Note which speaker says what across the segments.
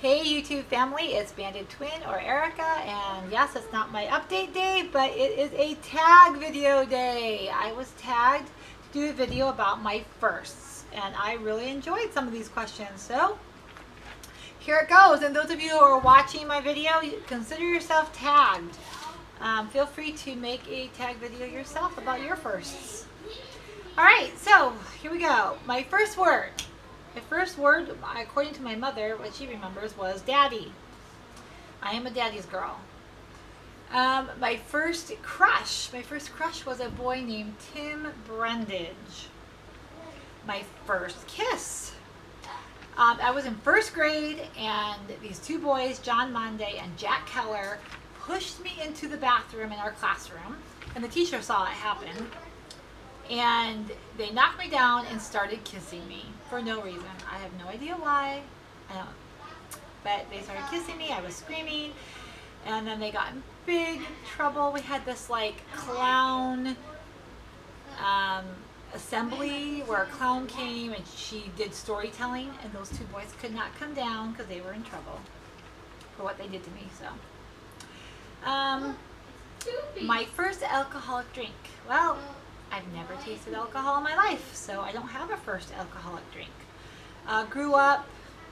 Speaker 1: Hey YouTube family, it's Banded Twin or Erica, and yes, it's not my update day, but it is a tag video day. I was tagged to do a video about my firsts, and I really enjoyed some of these questions, so here it goes. And those of you who are watching my video, consider yourself tagged. Feel free to make a tag video yourself about your firsts. Alright, so here we go. My first word. My first word, according to my mother, what she remembers, was daddy. I am a daddy's girl. My first crush was a boy named Tim Brundage. My first kiss. I was in first grade, and these two boys, John Monday and Jack Keller, pushed me into the bathroom in our classroom, and the teacher saw it happen. And they knocked me down and started kissing me for no reason. I have no idea why. But they started kissing me. I was screaming. And then they got in big trouble. We had this like clown assembly where a clown came and she did storytelling. And those two boys could not come down because they were in trouble for what they did to me. So, my first alcoholic drink. Well, I've never tasted alcohol in my life, so I don't have a first alcoholic drink. Grew up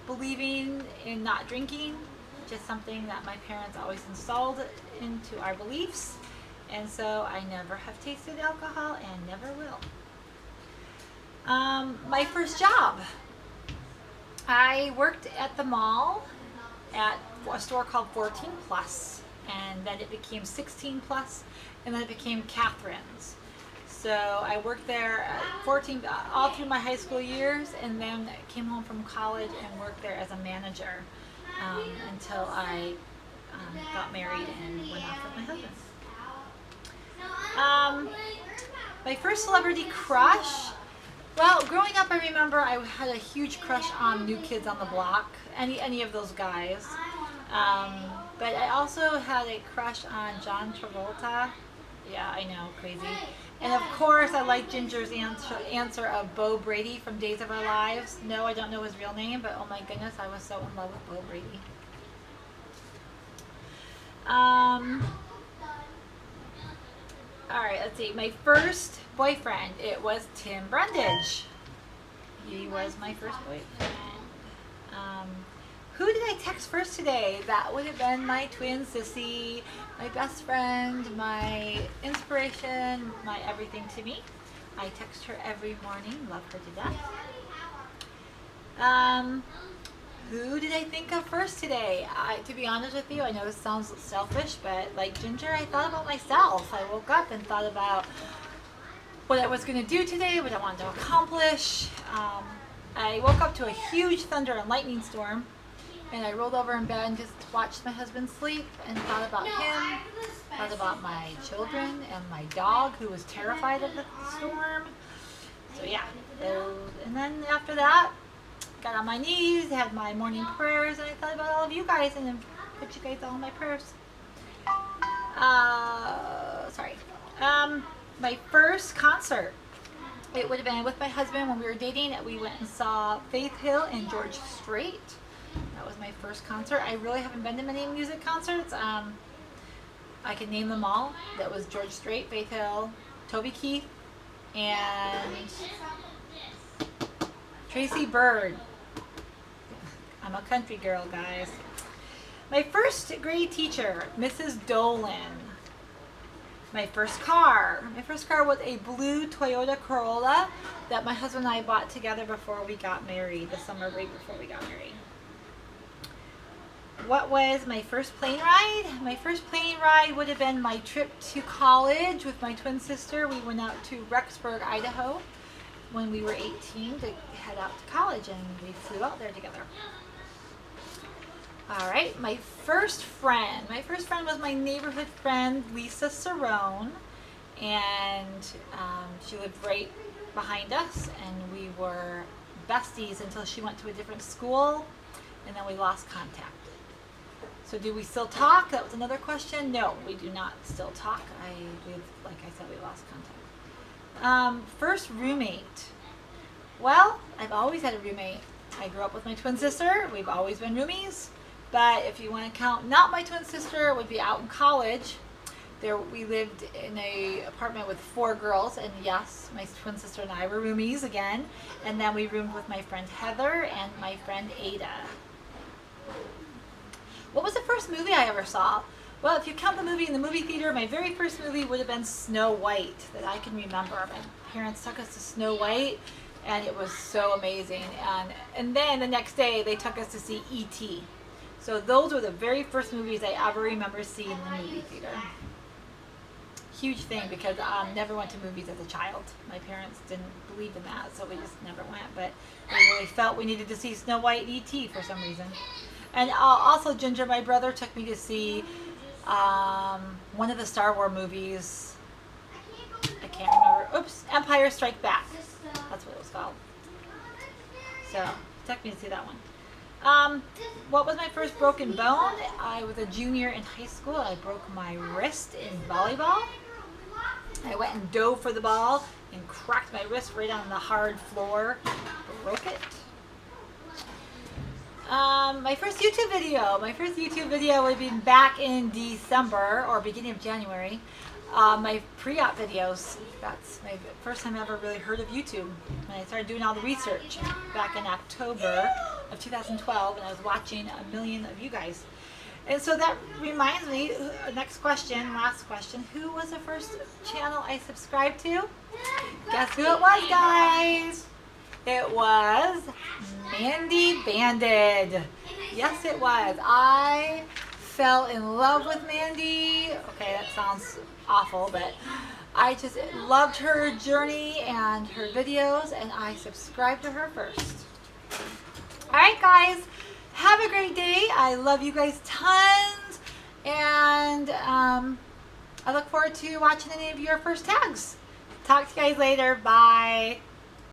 Speaker 1: believing in not drinking, just something that my parents always installed into our beliefs, and so I never have tasted alcohol and never will. My first job. I worked at the mall at a store called 14 Plus, and then it became 16 Plus, and then it became Catherine's. So I worked there at 14 all through my high school years, and then came home from college and worked there as a manager until I got married and went off with my husband. My first celebrity crush. Well, growing up, I remember I had a huge crush on New Kids on the Block, any of those guys. But I also had a crush on John Travolta. Yeah, I know, crazy. And of course, I like Ginger's answer of Bo Brady from Days of Our Lives. No, I don't know his real name, but oh my goodness, I was so in love with Bo Brady. Alright, let's see. My first boyfriend, it was Tim Brundage. He was my first boyfriend. Who did I text first today? That would have been my twin sissy, my best friend, my inspiration, my everything to me. I text her every morning, love her to death. Who did I think of first today? To be honest with you, I know this sounds selfish, but like Ginger, I thought about myself. I woke up and thought about what I was going to do today, what I wanted to accomplish. I woke up to a huge thunder and lightning storm. And I rolled over in bed and just watched my husband sleep and thought about him, thought about my children and my dog who was terrified of the storm. So yeah, and then after that, got on my knees, had my morning prayers, and I thought about all of you guys and then put you guys all in my prayers. My first concert. It would have been with my husband when we were dating. We went and saw Faith Hill and George Strait. That was my first concert. I really haven't been to many music concerts. I can name them all. That was George Strait, Faith Hill, Toby Keith, and Tracy Byrd. I'm a country girl, guys. My first grade teacher, Mrs. Dolan. My first car. My first car was a blue Toyota Corolla that my husband and I bought together before we got married, the summer right before we got married. What was my first plane ride? My first plane ride would have been my trip to college with my twin sister. We went out to Rexburg, Idaho when we were 18 to head out to college, and we flew out there together. Alright, my first friend. My first friend was my neighborhood friend, Lisa Cerrone, and she lived right behind us, and we were besties until she went to a different school, and then we lost contact. So do we still talk? That was another question. No, we do not still talk. Like I said, we lost contact. First roommate. Well, I've always had a roommate. I grew up with my twin sister. We've always been roomies. But if you want to count not my twin sister, it would be out in college. There, we lived in a apartment with 4 girls, and yes, my twin sister and I were roomies again. And then we roomed with my friend Heather and my friend Ada. What was the first movie I ever saw? Well, if you count the movie in the movie theater, my very first movie would have been Snow White that I can remember. My parents took us to Snow White, and it was so amazing. And then the next day, they took us to see E.T. So those were the very first movies I ever remember seeing in the movie theater. Huge thing, because I never went to movies as a child. My parents didn't believe in that, so we just never went. But we really felt we needed to see Snow White and E.T. for some reason. And also Ginger, my brother, took me to see one of the Star Wars movies. I can't remember. Oops, Empire Strikes Back. That's what it was called. So, took me to see that one. What was my first broken bone? I was a junior in high school. I broke my wrist in volleyball. I went and dove for the ball and cracked my wrist right on the hard floor. Broke it. My first YouTube video would be back in December or beginning of January. My pre-op videos. That's my first time I ever really heard of YouTube. And I started doing all the research back in October of 2012, and I was watching a million of you guys. And so that reminds me, last question, who was the first channel I subscribed to? Guess who it was, guys? It was Mandy Banded. Yes, it was. I fell in love with Mandy. Okay, that sounds awful, but I just loved her journey and her videos, and I subscribed to her first. All right, guys. Have a great day. I love you guys tons, and I look forward to watching any of your first tags. Talk to you guys later. Bye.